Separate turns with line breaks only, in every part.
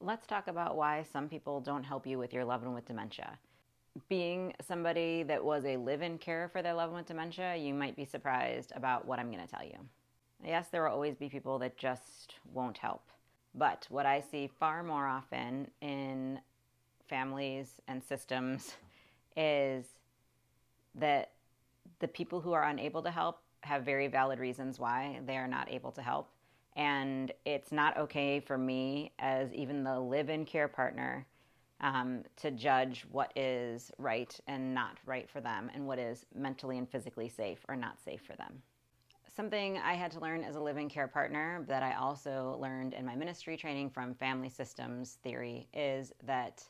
Let's talk about why some people don't help you with your loved one with dementia. Being somebody that was a live-in care for their loved one with dementia, you might be surprised about what I'm going to tell you. Yes, there will always be people that just won't help. But what I see far more often in families and systems is that the people who are unable to help have very valid reasons why they are not able to help. And it's not okay for me, as even the live-in care partner, to judge what is right and not right for them and what is mentally and physically safe or not safe for them. Something I had to learn as a live-in care partner that I also learned in my ministry training from family systems theory is that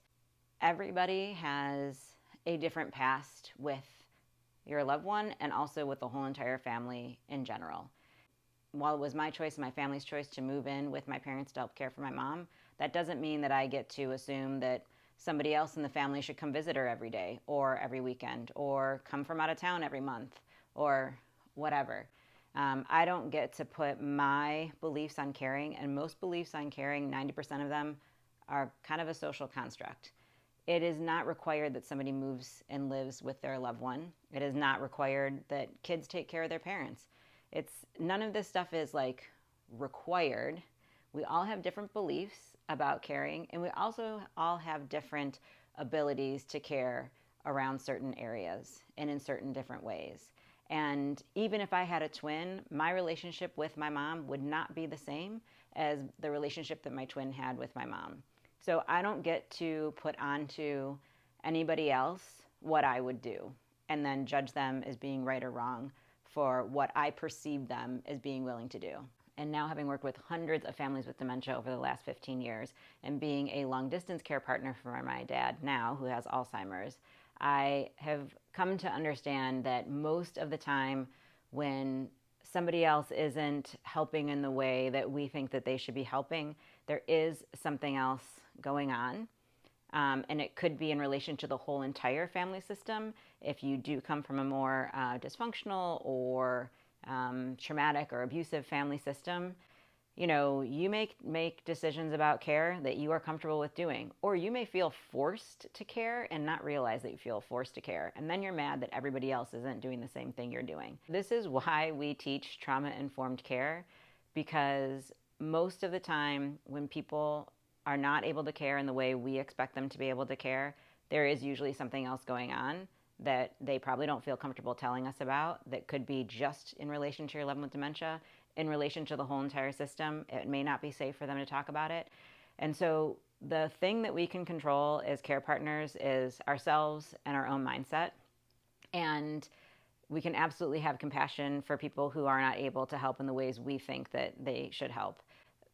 everybody has a different past with your loved one and also with the whole entire family in general. While it was my choice and my family's choice to move in with my parents to help care for my mom, that doesn't mean that I get to assume that somebody else in the family should come visit her every day or every weekend or come from out of town every month or whatever. I don't get to put my beliefs on caring, and most beliefs on caring, 90% of them, are kind of a social construct. It is not required that somebody moves and lives with their loved one. It is not required that kids take care of their parents. None of this stuff is like required. We all have different beliefs about caring, and we also all have different abilities to care around certain areas and in certain different ways. And even if I had a twin, my relationship with my mom would not be the same as the relationship that my twin had with my mom. So I don't get to put onto anybody else what I would do and then judge them as being right or wrong for what I perceive them as being willing to do. And now, having worked with hundreds of families with dementia over the last 15 years and being a long distance care partner for my dad now, who has Alzheimer's, I have come to understand that most of the time when somebody else isn't helping in the way that we think that they should be helping, there is something else going on. And it could be in relation to the whole entire family system. If you do come from a more dysfunctional or traumatic or abusive family system, you make decisions about care that you are comfortable with doing. Or you may feel forced to care and not realize that you feel forced to care. And then you're mad that everybody else isn't doing the same thing you're doing. This is why we teach trauma-informed care, because most of the time when people are not able to care in the way we expect them to be able to care, there is usually something else going on that they probably don't feel comfortable telling us about, that could be just in relation to your loved one with dementia, in relation to the whole entire system. It may not be safe for them to talk about it. And so the thing that we can control as care partners is ourselves and our own mindset. And we can absolutely have compassion for people who are not able to help in the ways we think that they should help.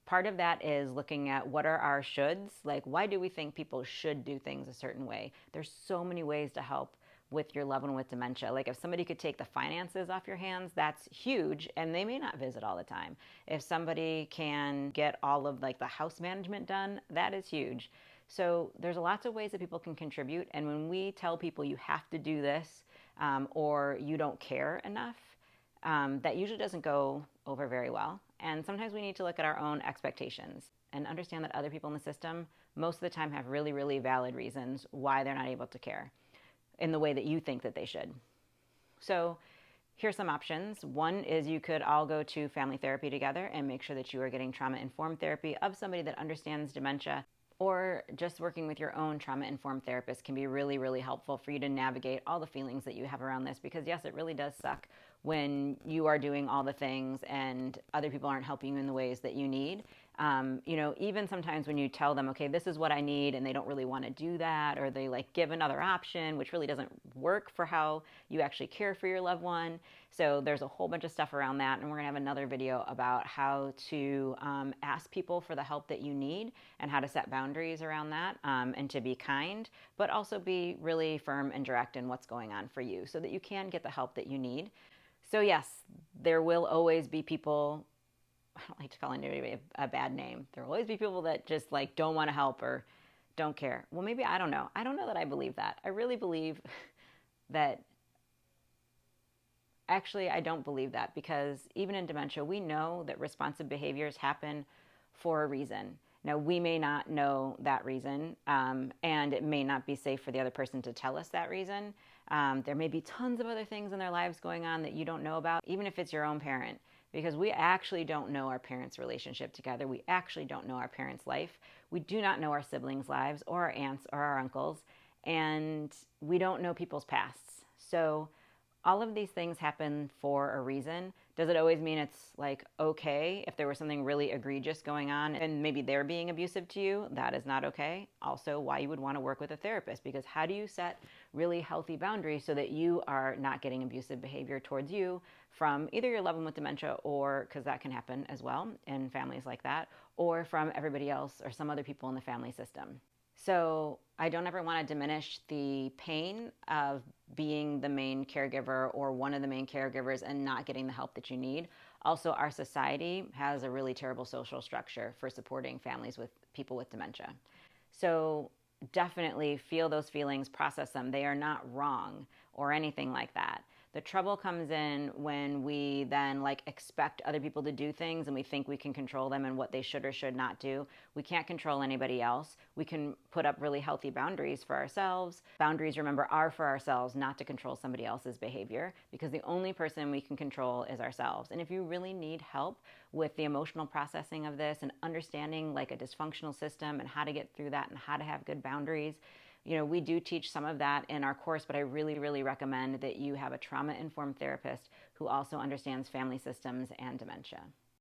Part of that is looking at what are our shoulds, like why do we think people should do things a certain way? There's so many ways to help with your loved one with dementia. Like if somebody could take the finances off your hands, that's huge, and they may not visit all the time. If somebody can get all of like the house management done, that is huge. So there's lots of ways that people can contribute, and when we tell people you have to do this or you don't care enough, that usually doesn't go over very well. And sometimes we need to look at our own expectations and understand that other people in the system most of the time have really, really valid reasons why they're not able to care in the way that you think that they should. So here's some options. One is you could all go to family therapy together and make sure that you are getting trauma-informed therapy of somebody that understands dementia, or just working with your own trauma-informed therapist can be really, really helpful for you to navigate all the feelings that you have around this, because yes, it really does suck when you are doing all the things and other people aren't helping you in the ways that you need. Even sometimes when you tell them, okay, this is what I need, and they don't really want to do that, or they like give another option, which really doesn't work for how you actually care for your loved one. So there's a whole bunch of stuff around that, and we're gonna have another video about how to ask people for the help that you need and how to set boundaries around that, and to be kind, but also be really firm and direct in what's going on for you so that you can get the help that you need. So yes, there will always be people, I don't like to call anybody a bad name. There will always be people that just like don't want to help or don't care. Well, maybe, I don't know. I don't know that I believe that. I really believe that, actually, I don't believe that, because even in dementia, we know that responsive behaviors happen for a reason. Now, we may not know that reason, and it may not be safe for the other person to tell us that reason. There may be tons of other things in their lives going on that you don't know about, even if it's your own parent, because we actually don't know our parents' relationship together. We actually don't know our parents' life. We do not know our siblings' lives or our aunts or our uncles, and we don't know people's pasts. So all of these things happen for a reason. Does it always mean it's like okay if there was something really egregious going on and maybe they're being abusive to you? That is not okay. Also, why you would want to work with a therapist, because how do you set really healthy boundaries so that you are not getting abusive behavior towards you from either your loved one with dementia, or because that can happen as well in families like that, or from everybody else or some other people in the family system. So I don't ever want to diminish the pain of being the main caregiver or one of the main caregivers and not getting the help that you need. Also, our society has a really terrible social structure for supporting families with people with dementia. So definitely feel those feelings, process them. They are not wrong or anything like that. The trouble comes in when we then like expect other people to do things and we think we can control them and what they should or should not do. We can't control anybody else. We can put up really healthy boundaries for ourselves. Boundaries, remember, are for ourselves, not to control somebody else's behavior, because the only person we can control is ourselves. And if you really need help with the emotional processing of this and understanding like a dysfunctional system and how to get through that and how to have good boundaries, we do teach some of that in our course, but I really, really recommend that you have a trauma-informed therapist who also understands family systems and dementia.